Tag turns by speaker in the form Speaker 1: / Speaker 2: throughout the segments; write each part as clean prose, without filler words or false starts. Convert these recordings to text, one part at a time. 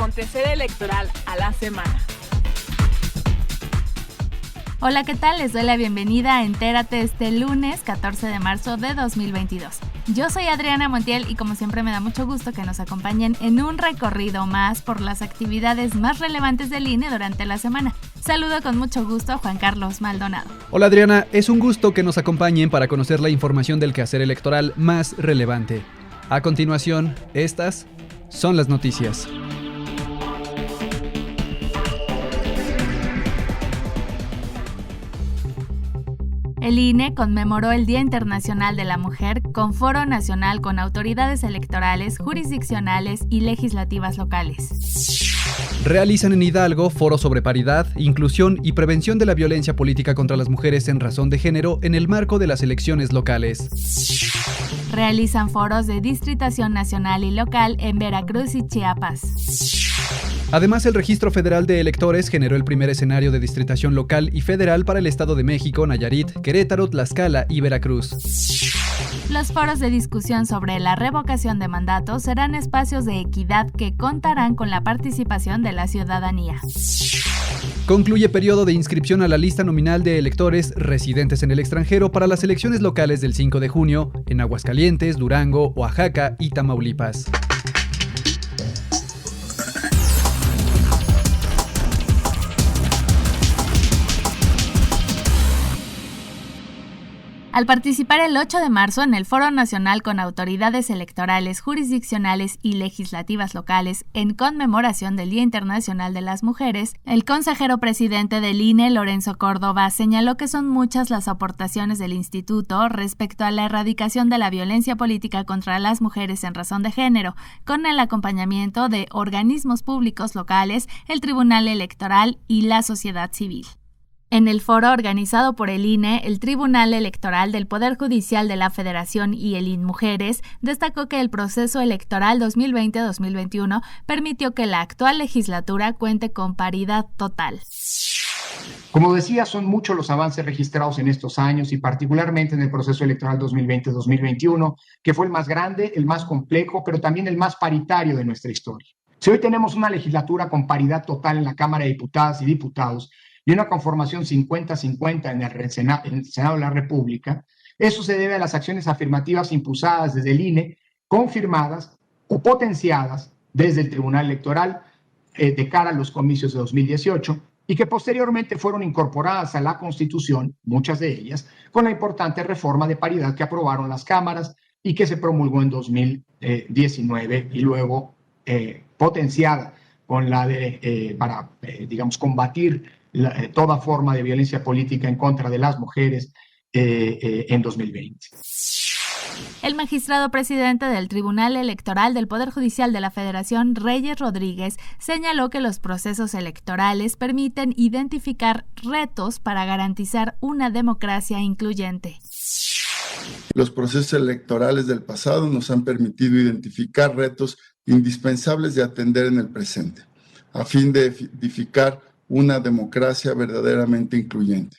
Speaker 1: acontecer electoral a la semana.
Speaker 2: Hola, ¿qué tal? Les doy la bienvenida a Entérate este lunes 14 de marzo de 2022. Yo soy Adriana Montiel y como siempre me da mucho gusto que nos acompañen en un recorrido más por las actividades más relevantes del INE durante la semana. Saludo con mucho gusto a Juan Carlos Maldonado.
Speaker 3: Hola Adriana, es un gusto que nos acompañen para conocer la información del quehacer electoral más relevante. A continuación, estas son las noticias.
Speaker 2: El INE conmemoró el Día Internacional de la Mujer con foro nacional con autoridades electorales, jurisdiccionales y legislativas locales.
Speaker 3: Realizan en Hidalgo foro sobre paridad, inclusión y prevención de la violencia política contra las mujeres en razón de género en el marco de las elecciones locales.
Speaker 2: Realizan foros de distritación nacional y local en Veracruz y Chiapas.
Speaker 3: Además, el Registro Federal de Electores generó el primer escenario de distritación local y federal para el Estado de México, Nayarit, Querétaro, Tlaxcala y Veracruz.
Speaker 2: Los foros de discusión sobre la revocación de mandatos serán espacios de equidad que contarán con la participación de la ciudadanía.
Speaker 3: Concluye periodo de inscripción a la lista nominal de electores residentes en el extranjero para las elecciones locales del 5 de junio en Aguascalientes, Durango, Oaxaca y Tamaulipas.
Speaker 2: Al participar el 8 de marzo en el Foro Nacional con autoridades electorales, jurisdiccionales y legislativas locales en conmemoración del Día Internacional de las Mujeres, el consejero presidente del INE, Lorenzo Córdoba, señaló que son muchas las aportaciones del instituto respecto a la erradicación de la violencia política contra las mujeres en razón de género, con el acompañamiento de organismos públicos locales, el Tribunal Electoral y la sociedad civil. En el foro organizado por el INE, el Tribunal Electoral del Poder Judicial de la Federación y el INMujeres destacó que el proceso electoral 2020-2021 permitió que la actual legislatura cuente con paridad total.
Speaker 4: Como decía, son muchos los avances registrados en estos años y particularmente en el proceso electoral 2020-2021, que fue el más grande, el más complejo, pero también el más paritario de nuestra historia. Si hoy tenemos una legislatura con paridad total en la Cámara de Diputadas y Diputados, y una conformación 50-50 en el Senado de la República, eso se debe a las acciones afirmativas impulsadas desde el INE, confirmadas o potenciadas desde el Tribunal Electoral de cara a los comicios de 2018 y que posteriormente fueron incorporadas a la Constitución, muchas de ellas, con la importante reforma de paridad que aprobaron las cámaras y que se promulgó en 2019 y luego potenciada con la de, para combatir toda forma de violencia política en contra de las mujeres en 2020.
Speaker 2: El magistrado presidente del Tribunal Electoral del Poder Judicial de la Federación, Reyes Rodríguez, señaló que los procesos electorales permiten identificar retos para garantizar una democracia incluyente.
Speaker 5: Los procesos electorales del pasado nos han permitido identificar retos indispensables de atender en el presente, a fin de edificar una democracia verdaderamente incluyente.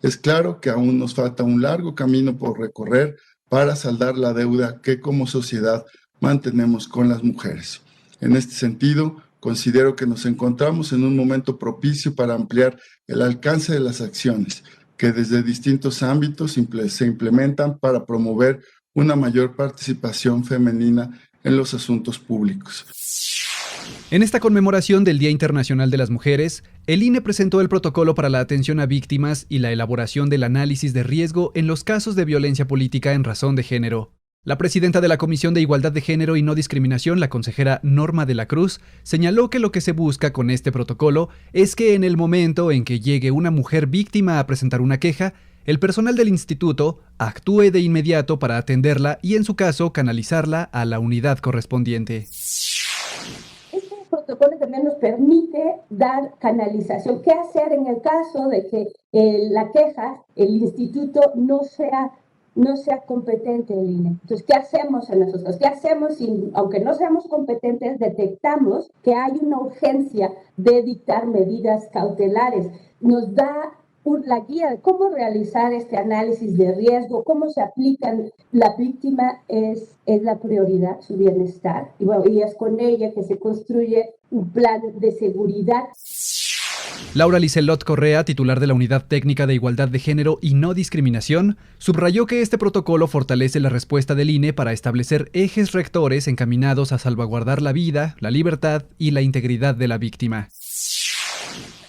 Speaker 5: Es claro que aún nos falta un largo camino por recorrer para saldar la deuda que como sociedad mantenemos con las mujeres. En este sentido, considero que nos encontramos en un momento propicio para ampliar el alcance de las acciones que desde distintos ámbitos se implementan para promover una mayor participación femenina en los asuntos públicos.
Speaker 3: En esta conmemoración del Día Internacional de las Mujeres, el INE presentó el protocolo para la atención a víctimas y la elaboración del análisis de riesgo en los casos de violencia política en razón de género. La presidenta de la Comisión de Igualdad de Género y No Discriminación, la consejera Norma de la Cruz, señaló que lo que se busca con este protocolo es que en el momento en que llegue una mujer víctima a presentar una queja, el personal del instituto actúe de inmediato para atenderla y, en su caso, canalizarla a la unidad correspondiente.
Speaker 6: Protocolo también nos permite dar canalización. ¿Qué hacer en el caso de que la queja, el instituto no sea competente el INE? Entonces, ¿qué hacemos en esos casos? ¿Qué hacemos si, aunque no seamos competentes, detectamos que hay una urgencia de dictar medidas cautelares? Nos da la guía de cómo realizar este análisis de riesgo, cómo se aplican. La víctima es la prioridad, su bienestar, y es con ella que se construye un plan de seguridad.
Speaker 3: Laura Liselot Correa, titular de la Unidad Técnica de Igualdad de Género y No Discriminación, subrayó que este protocolo fortalece la respuesta del INE para establecer ejes rectores encaminados a salvaguardar la vida, la libertad y la integridad de la víctima.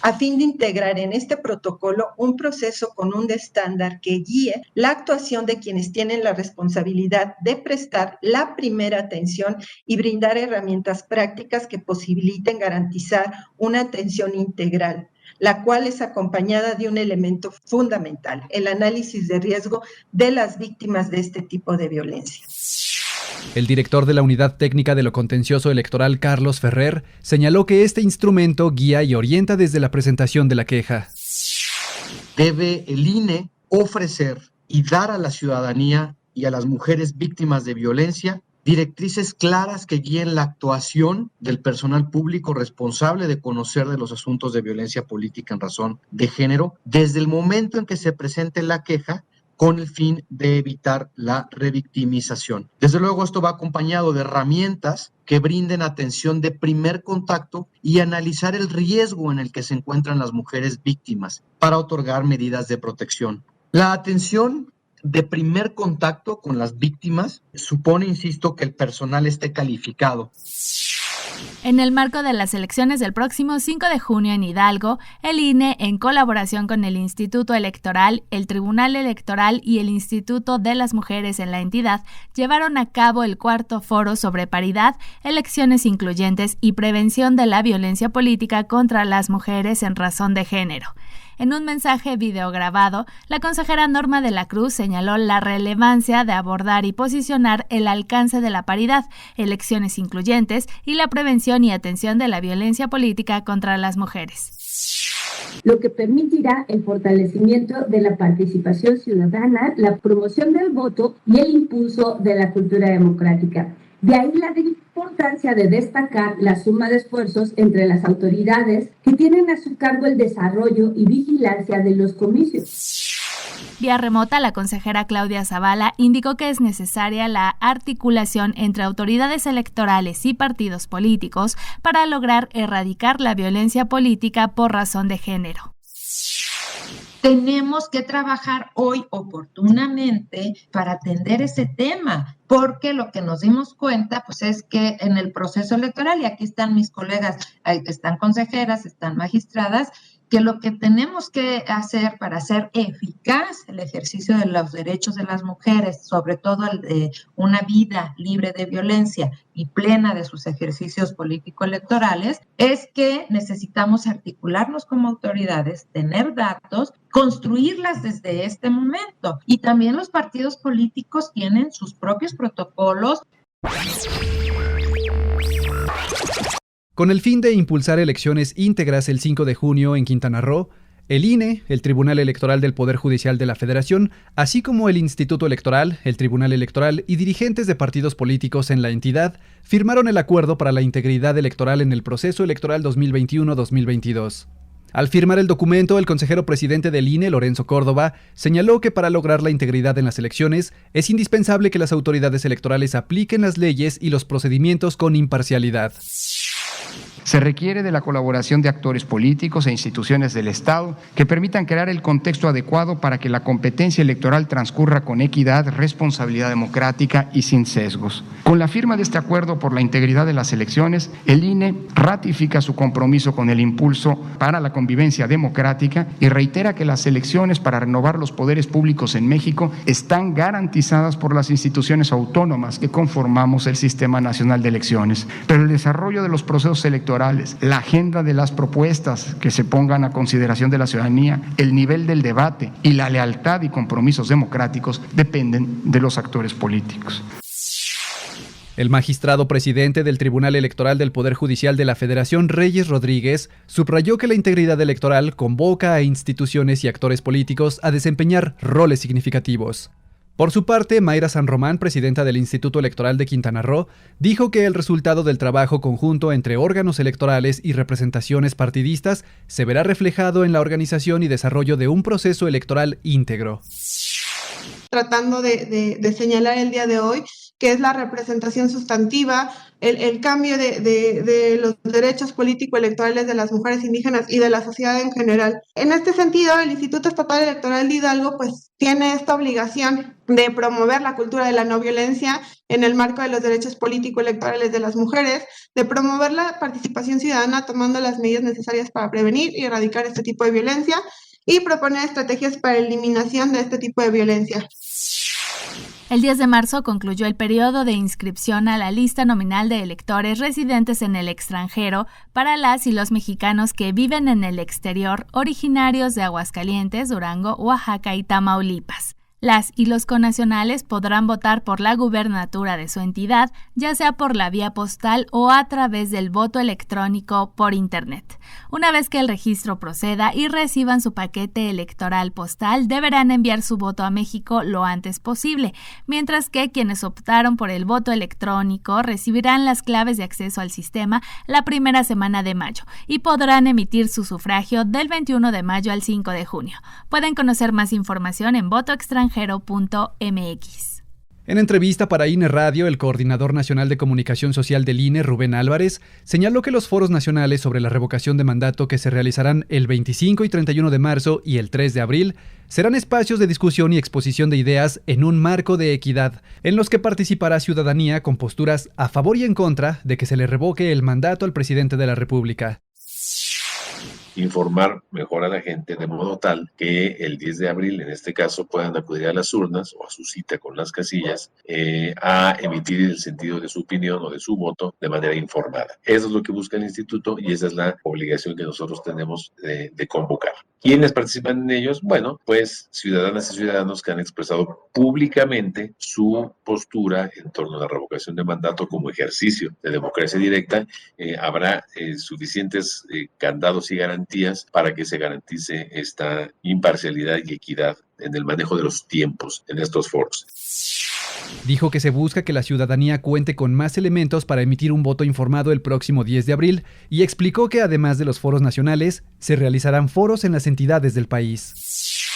Speaker 7: A fin de integrar en este protocolo un proceso con un estándar que guíe la actuación de quienes tienen la responsabilidad de prestar la primera atención y brindar herramientas prácticas que posibiliten garantizar una atención integral, la cual es acompañada de un elemento fundamental, el análisis de riesgo de las víctimas de este tipo de violencia.
Speaker 3: El director de la Unidad Técnica de lo Contencioso Electoral, Carlos Ferrer, señaló que este instrumento guía y orienta desde la presentación de la queja.
Speaker 8: Debe el INE ofrecer y dar a la ciudadanía y a las mujeres víctimas de violencia directrices claras que guíen la actuación del personal público responsable de conocer de los asuntos de violencia política en razón de género desde el momento en que se presente la queja, con el fin de evitar la revictimización. Desde luego, esto va acompañado de herramientas que brinden atención de primer contacto y analizar el riesgo en el que se encuentran las mujeres víctimas para otorgar medidas de protección. La atención de primer contacto con las víctimas supone, insisto, que el personal esté calificado.
Speaker 2: En el marco de las elecciones del próximo 5 de junio en Hidalgo, el INE, en colaboración con el Instituto Electoral, el Tribunal Electoral y el Instituto de las Mujeres en la entidad, llevaron a cabo el 4º foro sobre paridad, elecciones incluyentes y prevención de la violencia política contra las mujeres en razón de género. En un mensaje videograbado, la consejera Norma de la Cruz señaló la relevancia de abordar y posicionar el alcance de la paridad, elecciones incluyentes y la prevención y atención de la violencia política contra las mujeres.
Speaker 6: Lo que permitirá el fortalecimiento de la participación ciudadana, la promoción del voto y el impulso de la cultura democrática. De ahí la importancia de destacar la suma de esfuerzos entre las autoridades que tienen a su cargo el desarrollo y vigilancia de los comicios.
Speaker 2: Vía remota, la consejera Claudia Zavala indicó que es necesaria la articulación entre autoridades electorales y partidos políticos para lograr erradicar la violencia política por razón de género.
Speaker 9: Tenemos que trabajar hoy oportunamente para atender ese tema, porque lo que nos dimos cuenta pues es que en el proceso electoral, y aquí están mis colegas, están consejeras, están magistradas, que lo que tenemos que hacer para hacer eficaz el ejercicio de los derechos de las mujeres, sobre todo el de una vida libre de violencia y plena de sus ejercicios político-electorales, es que necesitamos articularnos como autoridades, tener datos, construirlas desde este momento. Y también los partidos políticos tienen sus propios protocolos.
Speaker 3: Con el fin de impulsar elecciones íntegras el 5 de junio en Quintana Roo, el INE, el Tribunal Electoral del Poder Judicial de la Federación, así como el Instituto Electoral, el Tribunal Electoral y dirigentes de partidos políticos en la entidad, firmaron el acuerdo para la integridad electoral en el proceso electoral 2021-2022. Al firmar el documento, el consejero presidente del INE, Lorenzo Córdoba, señaló que para lograr la integridad en las elecciones es indispensable que las autoridades electorales apliquen las leyes y los procedimientos con imparcialidad.
Speaker 10: Se requiere de la colaboración de actores políticos e instituciones del Estado que permitan crear el contexto adecuado para que la competencia electoral transcurra con equidad, responsabilidad democrática y sin sesgos. Con la firma de este acuerdo por la integridad de las elecciones, el INE ratifica su compromiso con el impulso para la convivencia democrática y reitera que las elecciones para renovar los poderes públicos en México están garantizadas por las instituciones autónomas que conformamos el Sistema Nacional de Elecciones. Pero el desarrollo de los procesos electorales, la agenda de las propuestas que se pongan a consideración de la ciudadanía, el nivel del debate y la lealtad y compromisos democráticos dependen de los actores políticos.
Speaker 3: El magistrado presidente del Tribunal Electoral del Poder Judicial de la Federación, Reyes Rodríguez, subrayó que la integridad electoral convoca a instituciones y actores políticos a desempeñar roles significativos. Por su parte, Mayra San Román, presidenta del Instituto Electoral de Quintana Roo, dijo que el resultado del trabajo conjunto entre órganos electorales y representaciones partidistas se verá reflejado en la organización y desarrollo de un proceso electoral íntegro.
Speaker 11: Tratando de señalar el día de hoy, que es la representación sustantiva, el cambio de los derechos político-electorales de las mujeres indígenas y de la sociedad en general. En este sentido, el Instituto Estatal Electoral de Hidalgo pues tiene esta obligación de promover la cultura de la no violencia en el marco de los derechos político-electorales de las mujeres, de promover la participación ciudadana tomando las medidas necesarias para prevenir y erradicar este tipo de violencia y proponer estrategias para la eliminación de este tipo de violencia.
Speaker 2: El 10 de marzo concluyó el periodo de inscripción a la lista nominal de electores residentes en el extranjero para las y los mexicanos que viven en el exterior, originarios de Aguascalientes, Durango, Oaxaca y Tamaulipas. Las y los connacionales podrán votar por la gubernatura de su entidad, ya sea por la vía postal o a través del voto electrónico por Internet. Una vez que el registro proceda y reciban su paquete electoral postal, deberán enviar su voto a México lo antes posible, mientras que quienes optaron por el voto electrónico recibirán las claves de acceso al sistema la primera semana de mayo y podrán emitir su sufragio del 21 de mayo al 5 de junio. Pueden conocer más información en votoextranjero.mx.
Speaker 3: En entrevista para INE Radio, el coordinador nacional de comunicación social del INE, Rubén Álvarez, señaló que los foros nacionales sobre la revocación de mandato que se realizarán el 25 y 31 de marzo y el 3 de abril serán espacios de discusión y exposición de ideas en un marco de equidad, en los que participará ciudadanía con posturas a favor y en contra de que se le revoque el mandato al presidente de la República.
Speaker 12: Informar mejor a la gente de modo tal que el 10 de abril, en este caso, puedan acudir a las urnas o a su cita con las casillas a emitir el sentido de su opinión o de su voto de manera informada. Eso es lo que busca el instituto y esa es la obligación que nosotros tenemos de convocar. ¿Quiénes participan en ellos? Bueno, pues ciudadanas y ciudadanos que han expresado públicamente su postura en torno a la revocación de mandato como ejercicio de democracia directa. Habrá suficientes candados y garantías para que se garantice esta imparcialidad y equidad en el manejo de los tiempos en estos foros.
Speaker 3: Dijo que se busca que la ciudadanía cuente con más elementos para emitir un voto informado el próximo 10 de abril y explicó que además de los foros nacionales, se realizarán foros en las entidades del país.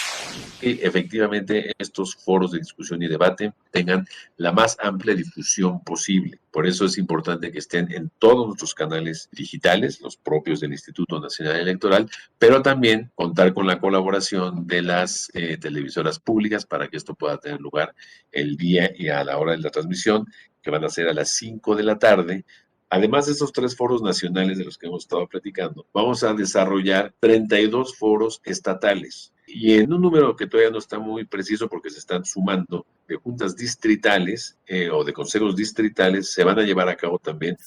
Speaker 12: Que efectivamente estos foros de discusión y debate tengan la más amplia difusión posible. Por eso es importante que estén en todos nuestros canales digitales, los propios del Instituto Nacional Electoral, pero también contar con la colaboración de las televisoras públicas para que esto pueda tener lugar el día y a la hora de la transmisión, que van a ser a las 5 de la tarde. Además de estos 3 foros nacionales de los que hemos estado platicando, vamos a desarrollar 32 foros estatales. Y en un número que todavía no está muy preciso porque se están sumando de juntas distritales o de consejos distritales, se van a llevar a cabo también.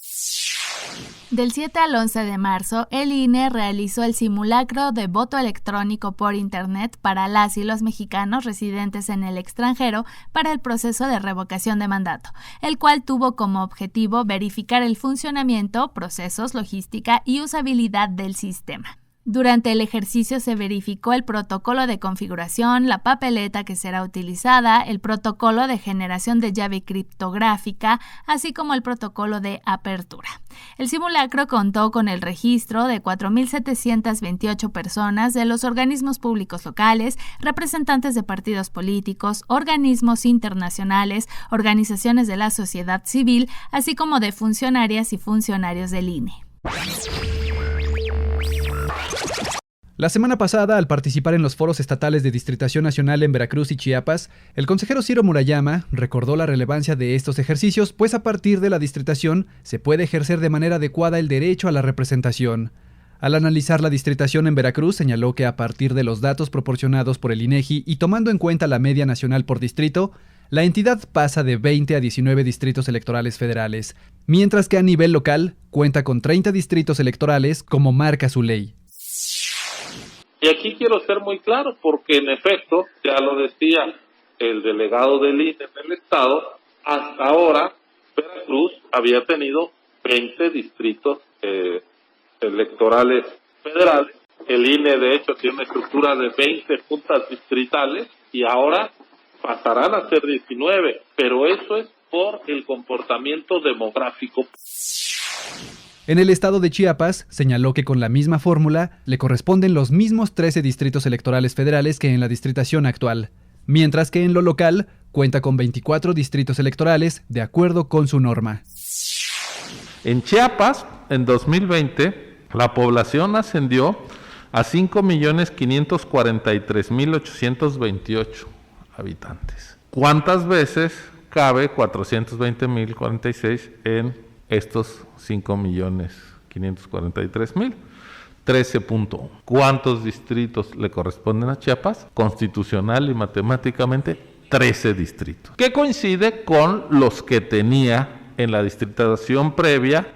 Speaker 2: Del 7 al 11 de marzo, el INE realizó el simulacro de voto electrónico por Internet para las y los mexicanos residentes en el extranjero para el proceso de revocación de mandato, el cual tuvo como objetivo verificar el funcionamiento, procesos, logística y usabilidad del sistema. Durante el ejercicio se verificó el protocolo de configuración, la papeleta que será utilizada, el protocolo de generación de llave criptográfica, así como el protocolo de apertura. El simulacro contó con el registro de 4.728 personas de los organismos públicos locales, representantes de partidos políticos, organismos internacionales, organizaciones de la sociedad civil, así como de funcionarias y funcionarios del INE.
Speaker 3: La semana pasada, al participar en los foros estatales de Distritación Nacional en Veracruz y Chiapas, el consejero Ciro Murayama recordó la relevancia de estos ejercicios, pues a partir de la distritación se puede ejercer de manera adecuada el derecho a la representación. Al analizar la distritación en Veracruz, señaló que a partir de los datos proporcionados por el INEGI y tomando en cuenta la media nacional por distrito, la entidad pasa de 20 a 19 distritos electorales federales, mientras que a nivel local cuenta con 30 distritos electorales como marca su ley.
Speaker 13: Y aquí quiero ser muy claro porque en efecto, ya lo decía el delegado del INE en el estado, hasta ahora Veracruz había tenido 20 distritos electorales federales. El INE de hecho tiene una estructura de 20 juntas distritales y ahora pasarán a ser 19, pero eso es por el comportamiento demográfico.
Speaker 3: En el estado de Chiapas, señaló que con la misma fórmula le corresponden los mismos 13 distritos electorales federales que en la distritación actual, mientras que en lo local cuenta con 24 distritos electorales de acuerdo con su norma.
Speaker 14: En Chiapas, en 2020, la población ascendió a 5.543.828 habitantes. ¿Cuántas veces cabe 420.046 en estos 5.543.000? 13.1. ¿Cuántos distritos le corresponden a Chiapas? Constitucional y matemáticamente 13 distritos, que coincide con los que tenía en la distritación previa.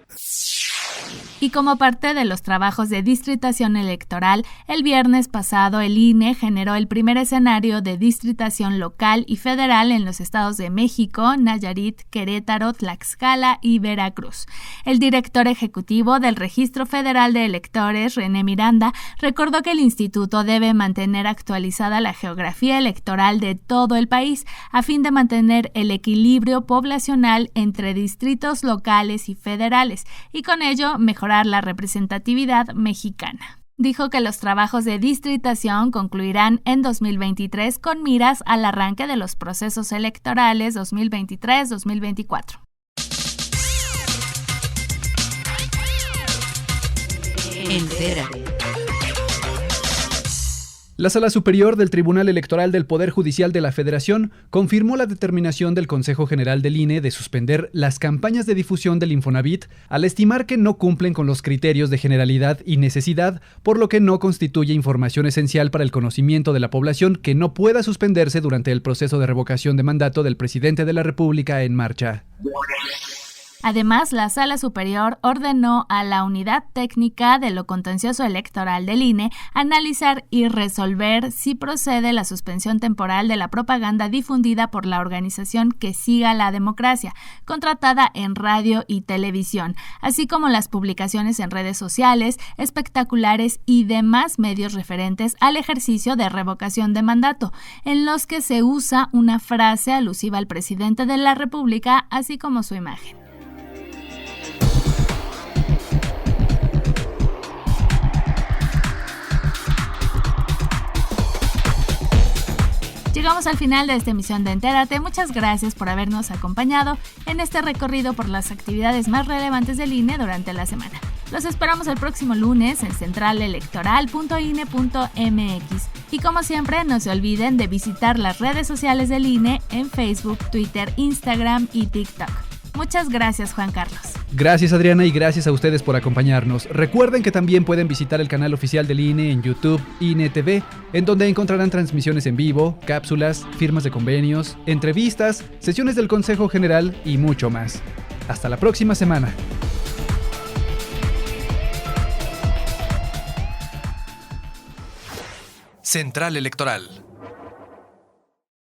Speaker 2: Y como parte de los trabajos de distritación electoral, el viernes pasado el INE generó el primer escenario de distritación local y federal en los estados de México, Nayarit, Querétaro, Tlaxcala y Veracruz. El director ejecutivo del Registro Federal de Electores, René Miranda, recordó que el instituto debe mantener actualizada la geografía electoral de todo el país a fin de mantener el equilibrio poblacional entre distritos locales y federales y con ello mejorar la representatividad mexicana. Dijo que los trabajos de distritación concluirán en 2023 con miras al arranque de los procesos electorales 2023-2024.
Speaker 15: Entérate.
Speaker 3: La Sala Superior del Tribunal Electoral del Poder Judicial de la Federación confirmó la determinación del Consejo General del INE de suspender las campañas de difusión del Infonavit al estimar que no cumplen con los criterios de generalidad y necesidad, por lo que no constituye información esencial para el conocimiento de la población que no pueda suspenderse durante el proceso de revocación de mandato del presidente de la República en marcha.
Speaker 2: Además, la Sala Superior ordenó a la Unidad Técnica de lo Contencioso Electoral del INE analizar y resolver si procede la suspensión temporal de la propaganda difundida por la organización Que Siga la Democracia, contratada en radio y televisión, así como las publicaciones en redes sociales, espectaculares y demás medios referentes al ejercicio de revocación de mandato, en los que se usa una frase alusiva al presidente de la República, así como su imagen. Llegamos al final de esta emisión de Entérate. Muchas gracias por habernos acompañado en este recorrido por las actividades más relevantes del INE durante la semana. Los esperamos el próximo lunes en centralelectoral.ine.mx. Y como siempre, no se olviden de visitar las redes sociales del INE en Facebook, Twitter, Instagram y TikTok. Muchas gracias, Juan Carlos.
Speaker 3: Gracias, Adriana, y gracias a ustedes por acompañarnos. Recuerden que también pueden visitar el canal oficial del INE en YouTube, INE TV, en donde encontrarán transmisiones en vivo, cápsulas, firmas de convenios, entrevistas, sesiones del Consejo General y mucho más. Hasta la próxima semana.
Speaker 16: Central Electoral.